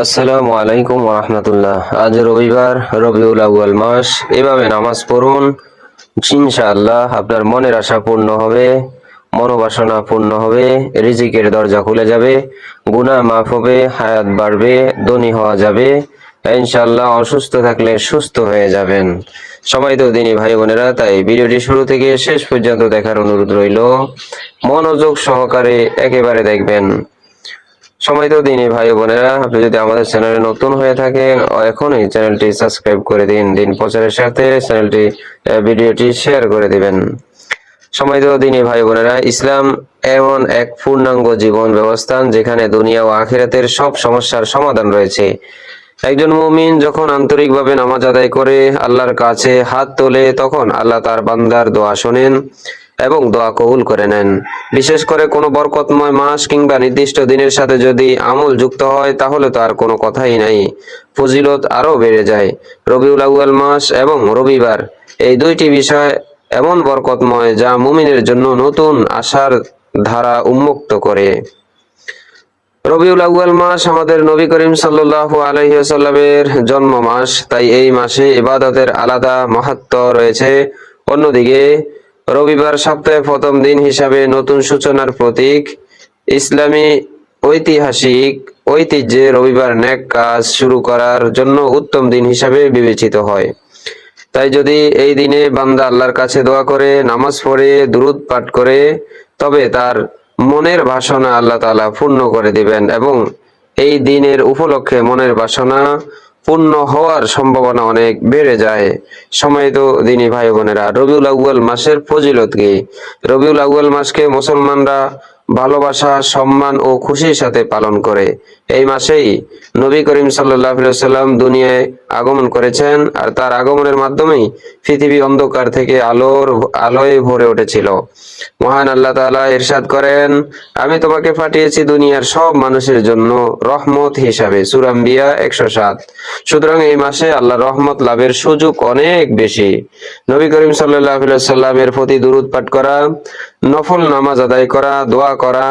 আসসালামু আলাইকুম ওরহমতুল্লাহ। আজ রবিবার, রবিউল আউয়াল মাস। এভাবে নামাজ পড়ুন, ইনশাআল্লাহ আপনার মনের আশা পূর্ণ হবে, মনোবাসনা পূর্ণ হবে, রিজিকের দরজা খুলে যাবে, গুনাহ মাফ হবে, হায়াত বাড়বে, ধনী হওয়া যাবে। ইনশাআল্লাহ অসুস্থ থাকলে সুস্থ হয়ে যাবেন। সবাই তো দিনী ভাই বোনেরা, তাই ভিডিওটি শুরু থেকে শেষ পর্যন্ত দেখার অনুরোধ রইল। মনোযোগ সহকারে একেবারে দেখবেন। সম্মানিত দিনী ভাই বোনেরা, আপনি যদি আমাদের চ্যানেলে নতুন হয়ে থাকেন এখনই চ্যানেলটি সাবস্ক্রাইব করে দিন। দিন প্রচারের সাথে ভিডিওটি শেয়ার করে দিবেন। সম্মানিত দিনী ভাই বোনেরা, ইসলাম এমন এক পূর্ণাঙ্গ জীবন ব্যবস্থা যেখানে দুনিয়া ও আখিরাতের সব সমস্যার সমাধান রয়েছে। একজন মুমিন যখন আন্তরিকভাবে নামাজ আদায় করে আল্লাহর কাছে হাত তোলে, তখন আল্লাহ তার বান্দার দোয়া শোনেন এবং দোয়া কবুল করে নেন। বিশেষ করে কোনো বরকতময় মাস কিংবা নির্দিষ্ট দিনের সাথে যদি আমল যুক্ত হয়, তাহলে তো আর কোনো কথাই নাই, ফজিলত আরো বেড়ে যায়। রবিউল আউয়াল মাস এবং রবিবার, এই দুইটি বিষয় এমন বরকতময় যা মুমিনের জন্য নতুন আশার ধারা উন্মুক্ত করে। রবিউল আউয়াল মাস আমাদের নবী করিম সাল্লাল্লাহু আলাইহি ওয়াসাল্লামের জন্ম মাস, তাই এই মাসে ইবাদতের আলাদা মাহাত্ম্য রয়েছে। অন্যদিকে রবিবার সপ্তাহের প্রথম দিন হিসাবে নতুন সূচনার প্রতীক। ইসলামী ঐতিহাসিক ঐতিহ্যে রবিবার নেক কাজ শুরু করার জন্য উত্তম দিন হিসাবে বিবেচিত হয়। তাই যদি এই দিনে বান্দা আল্লাহর কাছে দোয়া করে, নামাজ পড়ে, দুরূদ পাঠ করে, তবে তার মনের বাসনা আল্লাহ তাআলা পূর্ণ করে দিবেন এবং এই দিনের উপলক্ষে মনের বাসনা পূর্ণ হওয়ার সম্ভাবনা অনেক বেড়ে যায়। সম্মানিত দিনী ভাই বোনেরা, রবিউল আউয়াল মাসের ফজিলত কি? রবিউল আউয়াল মাসকে মুসলমানরা ভালোবাসা, সম্মান ও খুশির সাথে পালন করে। এই মাসেই নবী করিম সাল্লাল্লাহু আলাইহি ওয়াসাল্লাম দুনিয়ায় আগমন করেছেন, আর তার আগমনের মাধ্যমেই পৃথিবী অন্ধকার থেকে আলোয় ভরে উঠেছিল। মহান আল্লাহ তাআলা ইরশাদ করেন, আমি তোমাকে পাঠিয়েছি দুনিয়ার সব মানুষের জন্য রহমত হিসাবে। সূরা আম্বিয়া 107। সুতরাং এই মাসে আল্লাহর রহমত লাভের সুযোগ অনেক বেশি। নবী করিম সাল্লাল্লাহু আলাইহি ওয়াসাল্লামের প্রতি দুরূদ পাঠ করা, নফল নামাজ আদায় করা, দোয়া করা,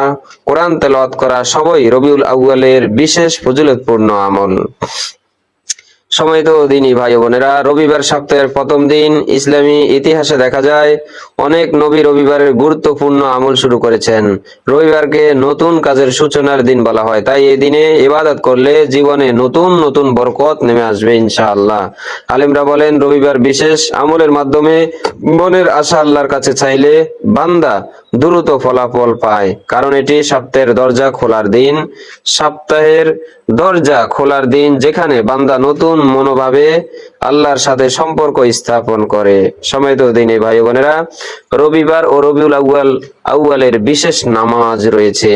কোরআন তেলাওয়াত করা সবই রবিউল আউয়ালের বিশেষ ফজিলতপূর্ণ আমল। সম্মানিত দিনী ভাই বোনেরা, রবিবার সপ্তাহের প্রথম দিন। ইসলামী ইতিহাসে দেখা যায় অনেক নবী রবিবারের গুরুত্বপূর্ণ আমল শুরু করেছেন। রবিবারকে নতুন কাজের সূচনার দিন বলা হয়, তাই এই দিনে ইবাদত করলে জীবনে নতুন নতুন বরকত নেমে আসবে ইনশাআল্লাহ। আলেমরা বলেন, রবিবার বিশেষ আমলের মাধ্যমে মনের আশা আল্লাহর কাছে চাইলে বান্দা দ্রুত ফলাফল পায়, কারণ এটি সপ্তাহের দরজা খোলার দিন। সপ্তাহের দরজা খোলার দিন, যেখানে বান্দা নতুন মনোভাবে আল্লাহর সাথে সম্পর্ক স্থাপন করে। সম্মানিত দিনী ভাই বোনেরা, রবিবার ও রবিউল আউয়ালের বিশেষ নামাজ রয়েছে।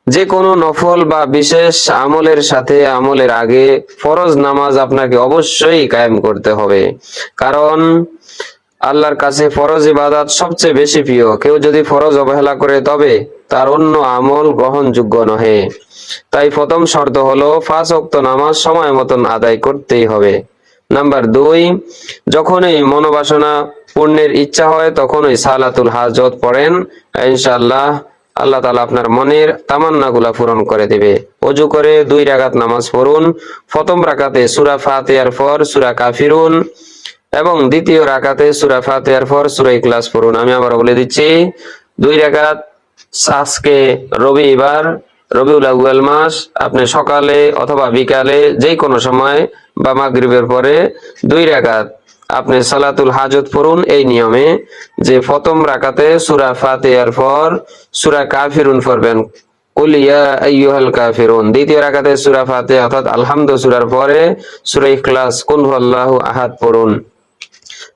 যে কোনো নফল বা বিশেষ আমলের সাথে আমলের আগে ফরজ নামাজ আপনাকে অবশ্যই কায়েম করতে হবে, কারণ আল্লাহর কাছে ফরজ ইবাদত সবচেয়ে বেশি প্রিয়। কেউ যদি ফরজ অবহেলা করে, তবে তার অন্য আমল গ্রহণযোগ্য নহে। তাই প্রথম শর্ত হলো 5 ওয়াক্ত নামাজ সময় মতন আদায় করতেই হবে। নাম্বার 2, যখনই মনোবাসনা পূর্ণের ইচ্ছা হয় তখনই সালাতুল হাজত পড়েন। ইনশাআল্লাহ আল্লাহ তাআলা আপনার মনের তামান্নাগুলা পূরণ করে দিবে। ওযু করে 2 রাকাত নামাজ পড়ুন। প্রথম রাকাতে সূরা ফাতিহার পর সূরা কাফিরুন এবং দ্বিতীয় রাকাতে সূরা ফাতিহার পর সূরা ইখলাস পড়ুন। আমি আবার বলে দিচ্ছি, 2 রাকাত। আজকে রবিবার, রবিউল আউয়াল মাস, আপনি সকালে অথবা বিকালে যে কোনো সময় বা মাগরিবের পরে 2 রাকাত আপনি সালাতুল হাজত পড়ুন এই নিয়মে যে প্রথম রাকাতে সূরা ফাতিহার পর সূরা কাফিরুন পড়বেন, কুল ইয়া আইয়ুহাল কাফিরুন। দ্বিতীয় রাকাতে সূরা ফাতিহা অর্থাৎ আলহামদু সূরার পরে সূরা ইখলাস, কুল হুয়াল্লাহু আহাদ পড়ুন।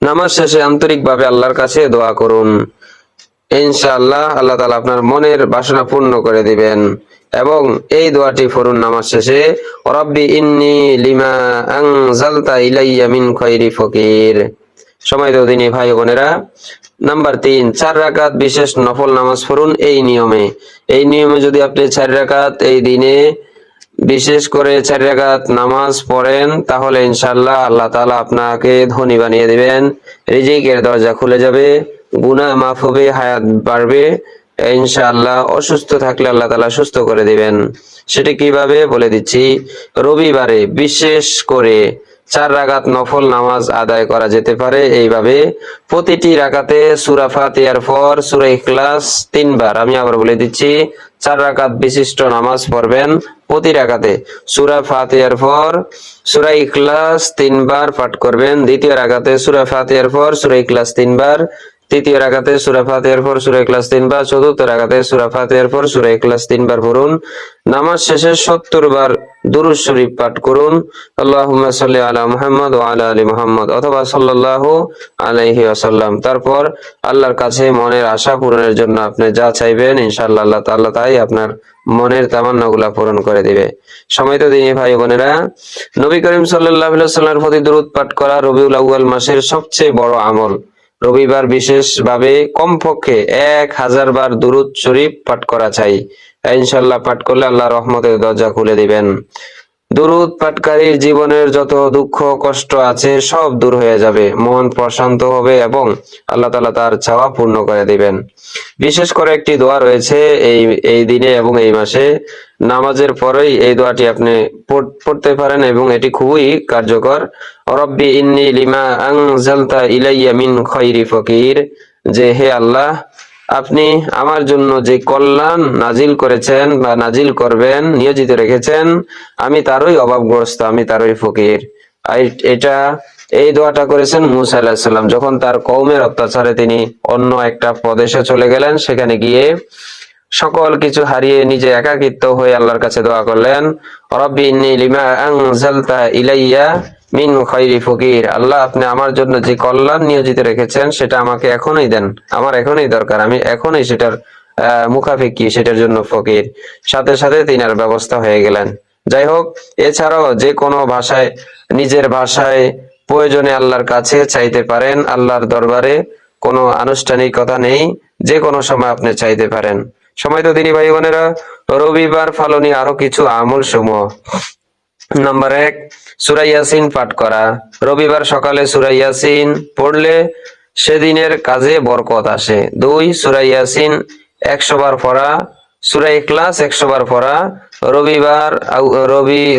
নামাজ শেষে আন্তরিকভাবে আল্লাহর কাছে দোয়া করুন। ইনশাআল্লাহ আল্লাহ তাআলা আপনার মনের বাসনা পূর্ণ করে দিবেন। এবং এই দোয়াটি পড়ুন নামাজ শেষে, রাব্বি ইন্নী লিমা আনজালতা ইলাইয়া মিন খায়রি ফকির। সম্মানিত দিনী ভাই বোনেরা, নাম্বার 3, 4 রাকাত বিশেষ নফল নামাজ পড়ুন এই নিয়মে। এই নিয়মে যদি আপনি 4 রাকাত এই দিনে বিশেষ করে 4 রাকাত নামাজ পড়েন, তাহলে ইনশাআল্লাহ আল্লাহ তাআলা আপনাকে ধনী বানিয়ে দিবেন, রিজিকের দরজা খুলে যাবে, গুনাহ মাফ হবে, হায়াত বাড়বে, ইনশাআল্লাহ অসুস্থ থাকলে আল্লাহ তাআলা সুস্থ করে দিবেন। সেটা কিভাবে বলে দিচ্ছি। রবিবারে বিশেষ করে 4 রাকাত নফল নামাজ আদায় করা যেতে পারে এইভাবে। প্রতিটি রাকাতে সূরা ফাতিহার পর সূরা ইখলাস 3 বার। আমি আবার বলে দিচ্ছি, 4 রাকাত বিশিষ্ট নামাজ পড়বেন। প্রতি রাকাতে সূরা ফাতিহার পর সূরা ইখলাস 3 বার পাঠ করবেন। দ্বিতীয় রাকাতে সূরা ফাতিহার পর সূরা ইখলাস 3 বার। তৃতীয় রাকাতে সূরা ফাতিহার পর সূরা ইখলাস 3 বার। চতুর্থ রাকাতে সূরা ফাতিহার পর সূরা ইখলাস 3 বার পড়ুন। নামাজ শেষে 70 বার দুরূদ শরীফ পাঠ করুন। আল্লাহুম্মা সাল্লি আলা মুহাম্মদ ওয়া আলা আলি মুহাম্মদ অথবা সাল্লাল্লাহু আলাইহি ওয়াসাল্লাম। তারপর আল্লাহর কাছে মনের আশা পূরণের জন্য আপনি যা চাইবেন ইনশাআল্লাহ আল্লাহ তাআলা তাই আপনার মনের তামান্নাগুলা পূরণ করে দিবে। সম্মানিত দিনী ভাই বোনেরা, নবী করিম সাল্লাল্লাহু আলাইহি ওয়াসাল্লামের প্রতি দরুদ পাঠ করা রবিউল আউয়াল মাসের সবচেয়ে বড় আমল। রবিবার বিশেষভাবে কমপক্ষে 1000 বার দুরূদ শরীফ পাঠ করা চাই। ইনশাআল্লাহ পাঠ করলে আল্লাহ রহমতের দরজা খুলে দিবেন। দুরূদ পাঠকারীর জীবনের যত দুঃখ কষ্ট আছে সব দূর হয়ে যাবে, মন প্রশান্ত হবে এবং আল্লাহ তাআলা তার চাওয়া পূর্ণ করে দিবেন। বিশেষ করে একটি দোয়া রয়েছে এই দিনে এবং এই মাসে, নামাজের পরেই এই দোয়াটি আপনি পড়তে পারেন এবং এটি খুবই কার্যকর। রব্বি ইন্নী লিমা আনজালতা ইলাইয়া মিন খায়রি ফকির, যে হে আল্লাহ, আপনি আমার জন্য যে কল্যাণ নাজিল করেছেন বা নাজিল করবেন নিয়োজিত রেখেছেন, আমি তারই অভাবগ্রস্ত, আমি তারই ফকির। এই দোয়াটা করেছেন মূসা আলাইহিস সালাম যখন তার কওমের অত্যাচারে তিনি অন্য একটা প্রদেশে চলে গেলেন। সেখানে গিয়ে সকল কিছু হারিয়ে নিজে একাকিত্ব হয়ে আল্লাহর কাছে দোয়া করলেন, রব্বি ইন্নী লিমা আনজালতা ইলাইয়া মিন খায়রি ফকির, আল্লাহ আপনি আমার জন্য যে কল্যাণ নিয়োজিত রেখেছেন সেটা আমাকে এখনই দেন, আমার এখনই দরকার, আমি এখনই সেটার মুখাপেক্ষী, সেটার জন্য ফকির। সাথে সাথে তিনার ব্যবস্থা হয়ে গেলেন। যাই হোক, এছাড়াও যে কোনো ভাষায়, নিজের ভাষায় প্রয়োজনে আল্লাহর কাছে চাইতে পারেন। আল্লাহর দরবারে কোনো আনুষ্ঠানিকতা নেই, যে কোনো সময় আপনি চাইতে পারেন। সম্মানিত দিনী ভাই বোনেরা, রবিবার পালনী আরো কিছু আমল সমূহ। নাম্বার 1, সূরা ইয়াসিন পাঠ করা। রবিবার সকালে সূরা ইয়াসিন পড়লে সেদিনের কাজে বরকত আসে। 2, সূরা ইয়াসিন 100 বার পড়া। সূরা ইখলাস 100 বার পড়া।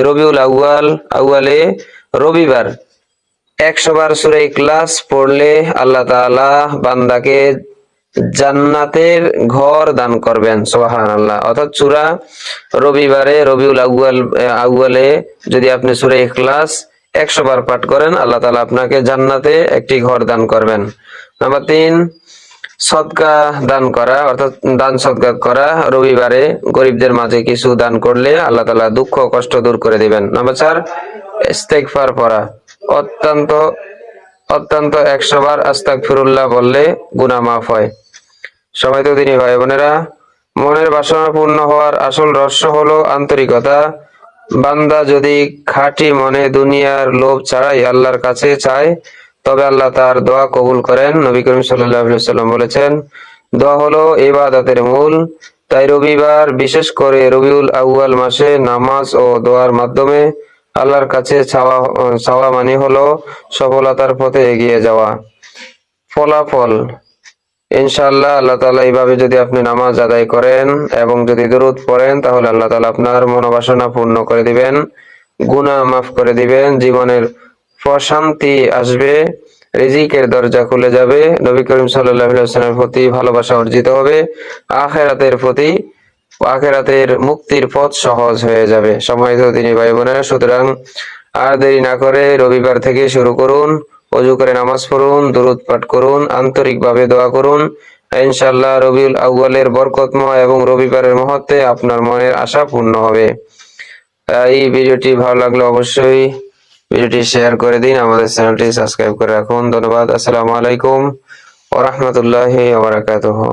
রবিউল আউয়ালে রবিবার 100 বার সূরা ইখলাস পড়লে আল্লাহ তাআলা বান্দাকে জান্নাতের ঘর দান করবেন। সুবহানাল্লাহ। অর্থাৎ রবিবারে রবিউল আউয়ালে যদি আপনি সূরা ইখলাস 100 বার পাঠ করেন, আল্লাহ তাআলা আপনাকে জান্নাতে একটি ঘর দান করবেন। নাম্বার 3, সদকা দান করা, অর্থাৎ দান সদকা করা। রবিবারে গরিবদের মাঝে কিছু দান করলে আল্লাহ তাআলা দুঃখ কষ্ট দূর করে দিবেন। নাম্বার 4, ইস্তেগফার পড়া। অত্যন্ত 100 বার আস্তাগফিরুল্লাহ বললে গুনাহ মাফ হয়। সম্মানিত দিনী ভাই বোনেরা, মনের বাসনা পূর্ণ হওয়ার আসল রহস্য হলো আন্তরিকতা। বান্দা যদি খাঁটি মনে দুনিয়ার লোভ ছাড়াই আল্লাহর কাছে চায়, তবে আল্লাহ তার দোয়া কবুল করেন। নবী করিম সাল্লাল্লাহু আলাইহি ওয়াসাল্লাম বলেছেন, দোয়া হলো ইবাদতের মূল। তাই রবিবার, বিশেষ করে রবিউল আউয়াল মাসে নামাজ ও দোয়ার মাধ্যমে আল্লাহর কাছে চাওয়া মানে হলো সফলতার পথে এগিয়ে যাওয়া। ফলাফল ইনশাআল্লাহ আল্লাহ তাআলা এইভাবে যদি আপনি নামাজ আদায় করেন এবং যদি দরুদ পড়েন, তাহলে আল্লাহ তাআলা আপনার মনোবাসনা পূর্ণ করে দিবেন, গুনাহ মাফ করে দিবেন, জীবনের প্রশান্তি আসবে, রিজিকের দরজা খুলে যাবে, নবী করিম সাল্লাল্লাহু আলাইহি ওয়াসাল্লামের প্রতি ভালোবাসা অর্জিত হবে, আখিরাতের মুক্তির পথ সহজ হয়ে যাবে। সম্মানিত দিনী ভাই বোনেরা, সুতরাং আর দেরি না করে রবিবার থেকে শুরু করুন। ওযু করে নামাজ পড়ুন, দরুদ পাঠ করুন, আন্তরিকভাবে দোয়া করুন। ইনশাআল্লাহ রবিউল আউয়ালের বরকতময় এবং রবিবারের মুহূর্তে আপনার মনের আশা পূর্ণ হবে। এই ভিডিওটি ভালো লাগলে অবশ্যই ভিডিওটি শেয়ার করে দিন, আমাদের চ্যানেলটি সাবস্ক্রাইব করে রাখুন। ধন্যবাদ। আসসালামু আলাইকুম ওয়া রাহমাতুল্লাহি ওয়া বারাকাতুহু।